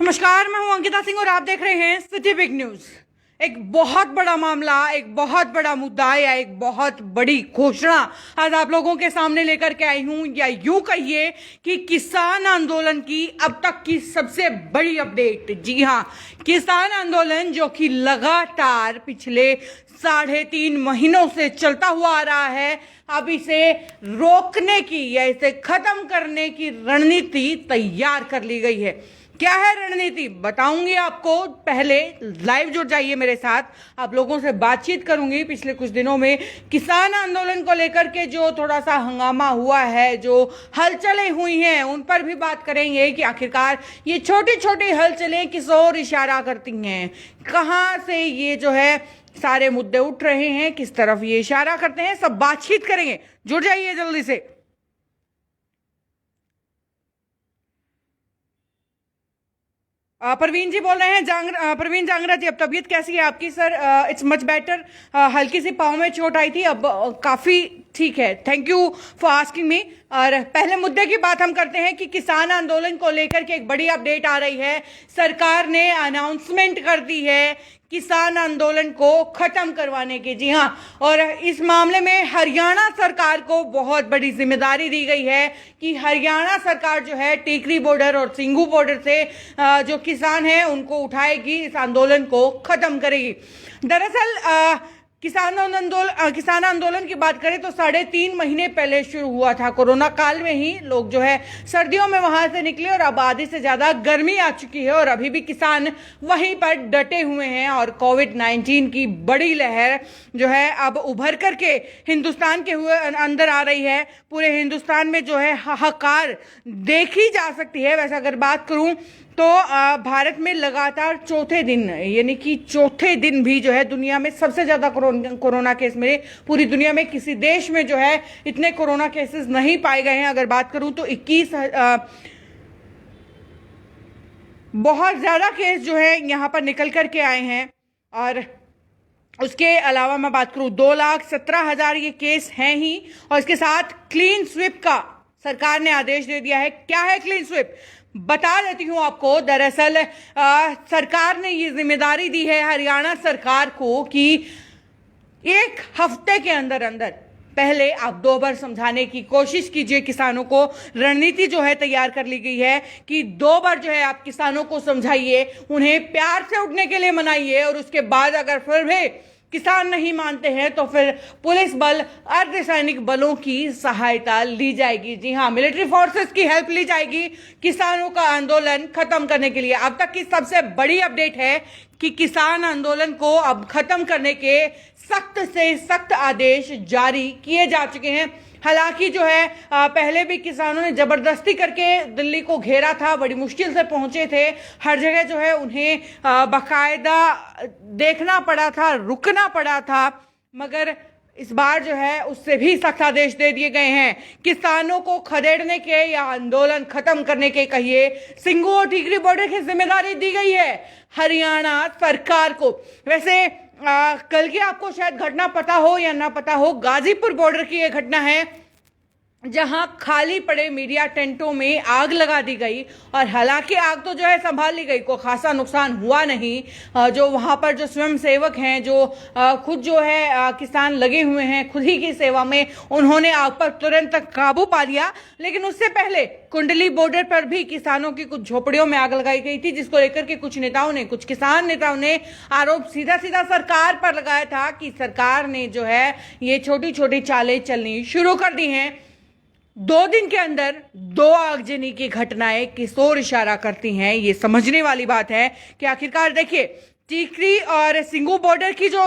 नमस्कार, मैं हूं अंकिता सिंह और आप देख रहे हैं सिटी बिग न्यूज। एक बहुत बड़ा मामला, एक बहुत बड़ा मुद्दा या एक बहुत बड़ी घोषणा आज आप लोगों के सामने लेकर के आई हूं, या यूं कहिए कि किसान आंदोलन की अब तक की सबसे बड़ी अपडेट। जी हां, किसान आंदोलन जो कि लगातार पिछले 3.5 महीनों से चलता हुआ आ रहा है, अब इसे रोकने की या इसे खत्म करने की रणनीति तैयार कर ली गई है। क्या है रणनीति बताऊंगी आपको, पहले लाइव जुड़ जाइए मेरे साथ। आप लोगों से बातचीत करूंगी पिछले कुछ दिनों में किसान आंदोलन को लेकर के जो थोड़ा सा हंगामा हुआ है, जो हलचलें हुई हैं, उन पर भी बात करेंगे कि आखिरकार ये छोटी छोटी हलचलें किस ओर इशारा करती हैं, कहां से ये जो है सारे मुद्दे उठ रहे हैं, किस तरफ ये इशारा करते हैं, सब बातचीत करेंगे। जुड़ जाइए जल्दी से। प्रवीण जी बोल रहे हैं, प्रवीण जांगरा जी, अब तबीयत कैसी है आपकी? Sir it's much better. हल्की सी पाँव में चोट आई थी, अब काफी ठीक है। Thank you for asking me. और पहले मुद्दे की बात हम करते हैं कि किसान आंदोलन को लेकर के एक बड़ी अपडेट आ रही है। सरकार ने अनाउंसमेंट कर दी है किसान आंदोलन को खत्म करवाने की। जी हाँ, और इस मामले में हरियाणा सरकार को बहुत बड़ी जिम्मेदारी दी गई है कि हरियाणा सरकार जो है टीकरी बॉर्डर और सिंघू बॉर्डर से जो किसान हैं उनको उठाएगी, इस आंदोलन को खत्म करेगी। दरअसल किसान आंदोलन की बात करें तो 3.5 महीने पहले शुरू हुआ था। कोरोना काल में ही लोग जो है सर्दियों में वहां से निकले और अब आधे से ज्यादा गर्मी आ चुकी है और अभी भी किसान वहीं पर डटे हुए हैं। और कोविड-19 की बड़ी लहर जो है अब उभर करके हिंदुस्तान के हुए अंदर आ रही है। पूरे हिंदुस्तान में जो है हाहाकार देखी जा सकती है। वैसे अगर बात करूं तो भारत में लगातार चौथे दिन, यानी कि चौथे दिन भी जो है दुनिया में सबसे ज्यादा कोरोना केस मिले। पूरी दुनिया में किसी देश में जो है इतने कोरोना केसेस नहीं पाए गए हैं। अगर बात करूं तो 21 बहुत ज्यादा केस जो है यहां पर निकल करके आए हैं। और उसके अलावा मैं बात करूं 2,17,000 ये केस हैं ही। और इसके साथ क्लीन स्वीप का सरकार ने आदेश दे दिया है। क्या है क्लीन स्वीप बता देती हूं आपको। दरअसल सरकार ने ये जिम्मेदारी दी है हरियाणा सरकार को कि 1 हफ्ते के अंदर अंदर पहले आप 2 बार समझाने की कोशिश कीजिए किसानों को। रणनीति जो है तैयार कर ली गई है कि 2 बार जो है आप किसानों को समझाइए, उन्हें प्यार से उठने के लिए मनाइए और उसके बाद अगर फिर भी किसान नहीं मानते हैं तो फिर पुलिस बल, अर्धसैनिक बलों की सहायता ली जाएगी। जी हाँ, मिलिट्री फोर्सेस की हेल्प ली जाएगी किसानों का आंदोलन खत्म करने के लिए। अब तक की सबसे बड़ी अपडेट है कि किसान आंदोलन को अब खत्म करने के सख्त से सख्त आदेश जारी किए जा चुके हैं। हालांकि जो है पहले भी किसानों ने जबरदस्ती करके दिल्ली को घेरा था, बड़ी मुश्किल से पहुंचे थे। हर जगह जो है उन्हें बाकायदा देखना पड़ा था, रुकना पड़ा था, मगर इस बार जो है उससे भी सख्त आदेश दे दिए गए हैं। किसानों को खदेड़ने के या आंदोलन खत्म करने के कहिए, सिंघू और टीकरी बॉर्डर की जिम्मेदारी दी गई है हरियाणा सरकार को। वैसे कल की आपको शायद घटना पता हो या ना पता हो, गाजीपुर बॉर्डर की यह घटना है जहां खाली पड़े मीडिया टेंटों में आग लगा दी गई। और हालांकि आग तो जो है संभाल ली गई, कोई खासा नुकसान हुआ नहीं। जो वहां पर जो स्वयं सेवक हैं, जो खुद जो है किसान लगे हुए हैं खुद ही की सेवा में, उन्होंने आग पर तुरंत काबू पा लिया। लेकिन उससे पहले कुंडली बॉर्डर पर भी किसानों की कुछ झोपड़ियों में आग लगाई गई थी, जिसको लेकर के कुछ नेताओं ने, कुछ किसान नेताओं ने आरोप सीधा सीधा सरकार पर लगाया था कि सरकार ने जो है ये छोटी छोटी चालें चलनी शुरू कर दी हैं। 2 दिन के अंदर 2 आगजनी की घटनाएं किस ओर इशारा करती हैं, ये समझने वाली बात है कि आखिरकार देखिए टीकरी और सिंघू बॉर्डर की जो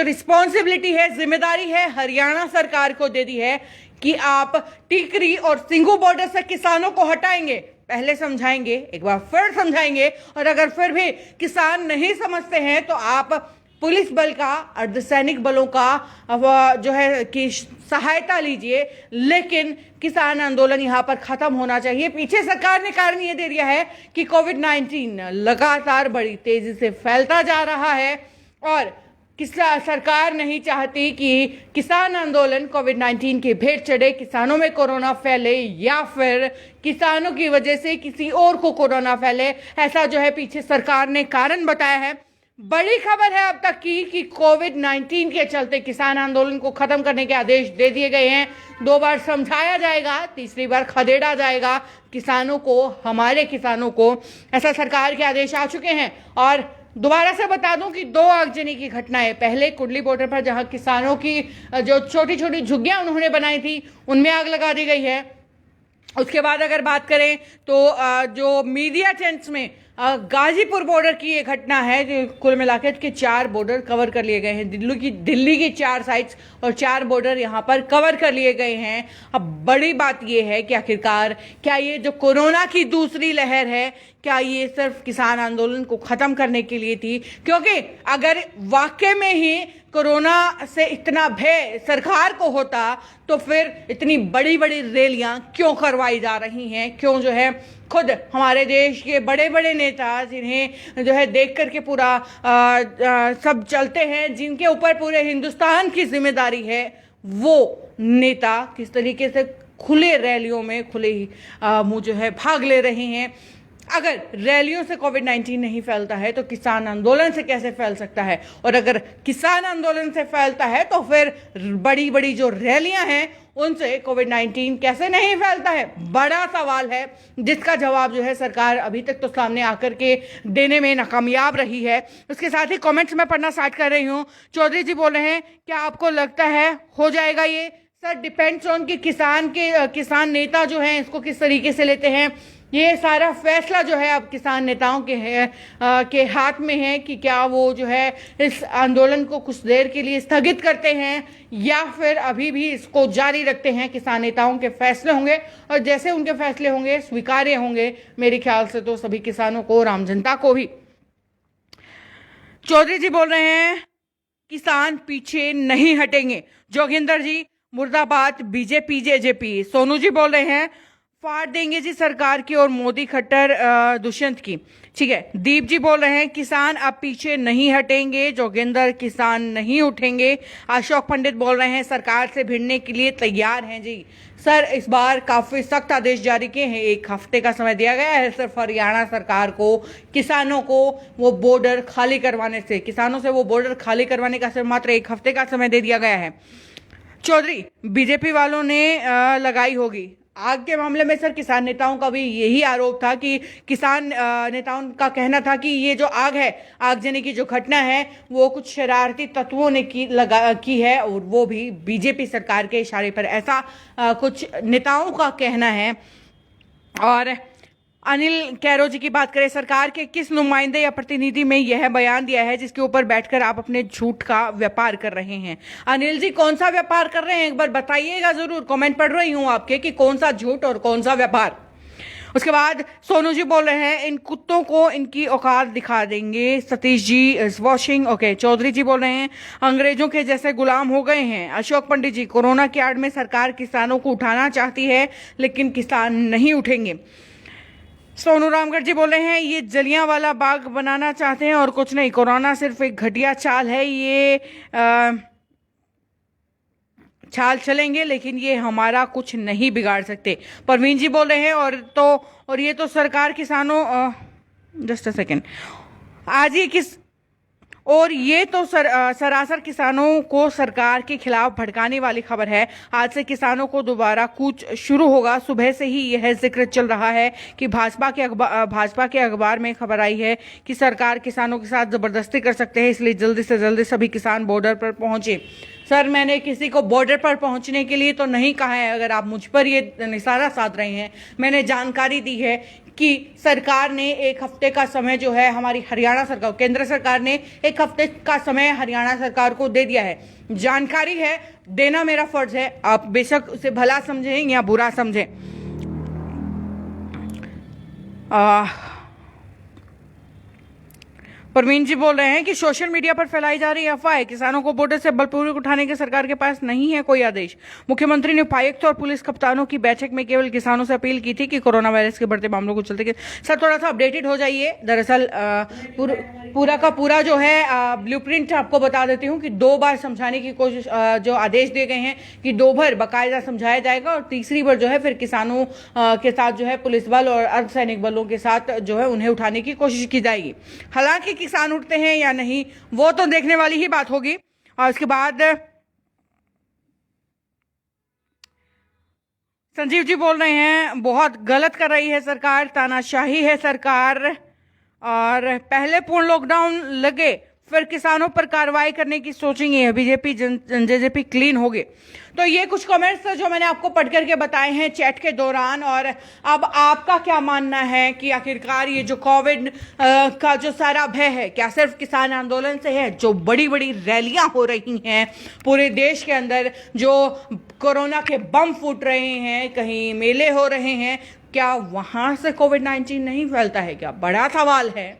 रिस्पॉन्सिबिलिटी है, जिम्मेदारी है, हरियाणा सरकार को दे दी है कि आप टीकरी और सिंघू बॉर्डर से किसानों को हटाएंगे। पहले समझाएंगे, एक बार फिर समझाएंगे, और अगर फिर भी किसान नहीं समझते हैं तो आप पुलिस बल का, अर्धसैनिक बलों का जो है कि सहायता लीजिए। लेकिन किसान आंदोलन यहां पर खत्म होना चाहिए। पीछे सरकार ने कारण यह दे दिया है कि कोविड-19 लगातार बड़ी तेजी से फैलता जा रहा है और सरकार नहीं चाहती कि किसान आंदोलन कोविड-19 की भेंट चढ़े, किसानों में कोरोना फैले या फिर किसानों की वजह से किसी और को कोरोना फैले। ऐसा जो है पीछे सरकार ने कारण बताया है। बड़ी खबर है अब तक की कि कोविड-19 के चलते किसान आंदोलन को खत्म करने के आदेश दे दिए गए हैं। 2 बार समझाया जाएगा, तीसरी बार खदेड़ा जाएगा किसानों को, हमारे किसानों को। ऐसा सरकार के आदेश आ चुके हैं। और दोबारा से बता दूं कि 2 आगजनी की घटनाएं, पहले कुंडली बॉर्डर पर जहां किसानों की जो छोटी छोटी झुग्गियां उन्होंने बनाई थी उनमें आग लगा दी गई है। उसके बाद अगर बात करें तो जो मीडिया टेंट्स में गाजीपुर बॉर्डर की ये घटना है, जो कुल मिलाकर के 4 बॉर्डर कवर कर लिए गए हैं। दिल्ली की 4 साइट्स और 4 बॉर्डर यहाँ पर कवर कर लिए गए हैं। अब बड़ी बात ये है कि आखिरकार क्या ये जो कोरोना की दूसरी लहर है, क्या ये सिर्फ किसान आंदोलन को खत्म करने के लिए थी? क्योंकि अगर वाकई में ही कोरोना से इतना भय सरकार को होता तो फिर इतनी बड़ी बड़ी रैलियां क्यों करवाई जा रही हैं? क्यों जो है खुद हमारे देश के बड़े बड़े नेता, जिन्हें जो है देख करके पूरा सब चलते हैं, जिनके ऊपर पूरे हिंदुस्तान की जिम्मेदारी है, वो नेता किस तरीके से खुले रैलियों में खुले ही मुंह जो है भाग ले रहे हैं। अगर रैलियों से कोविड-19 नहीं फैलता है तो किसान आंदोलन से कैसे फैल सकता है? और अगर किसान आंदोलन से फैलता है तो फिर बड़ी बड़ी जो रैलियां हैं उनसे कोविड-19 कैसे नहीं फैलता है? बड़ा सवाल है, जिसका जवाब जो है सरकार अभी तक तो सामने आकर के देने में नाकामयाब रही है। उसके साथ ही कमेंट्स में पढ़ना स्टार्ट कर रही हूँ। चौधरी जी बोल रहे हैं, क्या आपको लगता है हो जाएगा ये? सर, डिपेंड्स ऑन कि किसान नेता जो हैं इसको किस तरीके से लेते हैं। ये सारा फैसला जो है अब किसान नेताओं के हाथ में है कि क्या वो जो है इस आंदोलन को कुछ देर के लिए स्थगित करते हैं या फिर अभी भी इसको जारी रखते हैं। किसान नेताओं के फैसले होंगे और जैसे उनके फैसले होंगे स्वीकार्य होंगे मेरे ख्याल से तो सभी किसानों को और आम जनता को भी। चौधरी जी बोल रहे हैं किसान पीछे नहीं हटेंगे। जोगिंदर जी मुर्दाबाद बीजेपी जेजेपी। सोनू जी बोल रहे हैं फाड़ देंगे जी सरकार की और मोदी खट्टर दुष्यंत की। ठीक है। दीप जी बोल रहे हैं किसान अब पीछे नहीं हटेंगे। जोगिंदर किसान नहीं उठेंगे। अशोक पंडित बोल रहे हैं सरकार से भिड़ने के लिए तैयार हैं जी। सर, इस बार काफी सख्त आदेश जारी किए हैं। 1 हफ्ते का समय दिया गया है सिर्फ हरियाणा सरकार को किसानों को वो बॉर्डर खाली करवाने से, किसानों से वो बॉर्डर खाली करवाने का सिर्फ मात्र 1 हफ्ते का समय दे दिया गया है। चौधरी, बीजेपी वालों ने लगाई होगी आग के मामले में। सर, किसान नेताओं का भी यही आरोप था कि किसान नेताओं का कहना था कि ये जो आग है, आगजनी की जो घटना है वो कुछ शरारती तत्वों ने की है और वो भी बीजेपी सरकार के इशारे पर, ऐसा कुछ नेताओं का कहना है। और अनिल कैरो जी की बात करें, सरकार के किस नुमाइंदे या प्रतिनिधि में यह बयान दिया है जिसके ऊपर बैठकर आप अपने झूठ का व्यापार कर रहे हैं? अनिल जी, कौन सा व्यापार कर रहे हैं एक बार बताइएगा जरूर। कमेंट पढ़ रही हूं आपके कि कौन सा झूठ और कौन सा व्यापार। उसके बाद सोनू जी बोल रहे हैं इन कुत्तों को इनकी औकात दिखा देंगे। Satish ji is washing. Okay. Chaudhary जी बोल रहे हैं अंग्रेजों के जैसे गुलाम हो गए हैं। अशोक पंडित जी, कोरोना की आड़ में सरकार किसानों को उठाना चाहती है लेकिन किसान नहीं उठेंगे। सोनू रामगढ़ जी बोले हैं ये जलियांवाला बाग बनाना चाहते हैं और कुछ नहीं, कोरोना सिर्फ एक घटिया चाल है। ये चाल चलेंगे लेकिन ये हमारा कुछ नहीं बिगाड़ सकते। परवीन जी बोल रहे हैं और ये तो सरकार किसानों जस्ट अ सेकेंड आज ये किस और ये तो सरासर किसानों को सरकार के खिलाफ भड़काने वाली खबर है। आज से किसानों को दोबारा कूच शुरू होगा। सुबह से ही यह जिक्र चल रहा है कि भाजपा के अखबार में खबर आई है कि सरकार किसानों के साथ जबरदस्ती कर सकते हैं, इसलिए जल्दी से जल्दी सभी किसान बॉर्डर पर पहुंचे। सर, मैंने किसी को बॉर्डर पर पहुंचने के लिए तो नहीं कहा है। अगर आप मुझ पर ये निशाना साध रहे हैं, मैंने जानकारी दी है कि सरकार ने 1 हफ्ते का समय जो है हमारी हरियाणा सरकार, केंद्र सरकार ने 1 हफ्ते का समय हरियाणा सरकार को दे दिया है। जानकारी है, देना मेरा फर्ज है। आप बेशक उसे भला समझें या बुरा समझें। परवीन जी बोल रहे हैं कि सोशल मीडिया पर फैलाई जा रही अफवाह है किसानों को बॉर्डर से बलपूर्वक उठाने के सरकार के पास नहीं है कोई आदेश। मुख्यमंत्री ने उपायुक्त और पुलिस कप्तानों की बैठक में केवल किसानों से अपील की थी कि कोरोना वायरस के बढ़ते मामलों को चलते सर थोड़ा सा अपडेटेड हो जाइए। दरअसल पूरा का पूरा जो है ब्लूप्रिंट आपको बता देती हूँ कि 2 बार समझाने की कोशिश, जो आदेश दिए गए हैं कि 2 बार बाकायदा समझाया जाएगा और तीसरी बार जो है फिर किसानों के साथ जो है पुलिस बल और अर्धसैनिक बलों के साथ जो है उन्हें उठाने की कोशिश की जाएगी। हालांकि किसान उठते हैं या नहीं वो तो देखने वाली ही बात होगी। और उसके बाद संजीव जी बोल रहे हैं बहुत गलत कर रही है सरकार, तानाशाही है सरकार, और पहले पूर्ण लॉकडाउन लगे फिर किसानों पर कार्रवाई करने की सोचेंगे, बीजेपी जेजेपी क्लीन होगे। तो ये कुछ कमेंट्स जो मैंने आपको पढ़ करके बताए हैं चैट के दौरान। और अब आपका क्या मानना है कि आखिरकार ये जो कोविड का जो सारा भय है क्या सिर्फ किसान आंदोलन से है? जो बड़ी बड़ी रैलियां हो रही हैं पूरे देश के अंदर, जो कोरोना के बम फूट रहे हैं, कहीं मेले हो रहे हैं, क्या वहां से कोविड-19 नहीं फैलता है? क्या बड़ा सवाल है।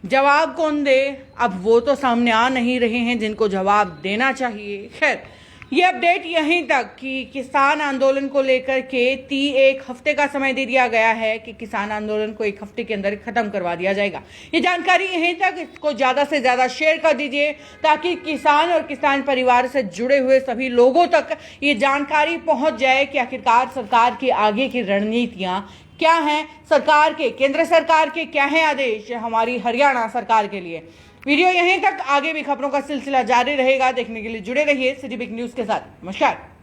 जवाब कौन दे? अब वो तो सामने आ नहीं रहे हैं जिनको जवाब देना चाहिए। खैर, ये अपडेट यहीं तक कि किसान आंदोलन को लेकर के 1 हफ्ते का समय दे दिया गया है कि किसान आंदोलन को 1 हफ्ते के अंदर खत्म करवा दिया जाएगा। ये जानकारी यहीं तक, इसको ज्यादा से ज्यादा शेयर कर दीजिए ताकि किसान और किसान परिवार से जुड़े हुए सभी लोगों तक ये जानकारी पहुंच जाए कि आखिरकार सरकार की आगे की रणनीतियां क्या हैं, सरकार के, केंद्र सरकार के क्या है आदेश हमारी हरियाणा सरकार के लिए। वीडियो यहीं तक, आगे भी खबरों का सिलसिला जारी रहेगा। देखने के लिए जुड़े रहिए सिटी बिग न्यूज के साथ। नमस्कार।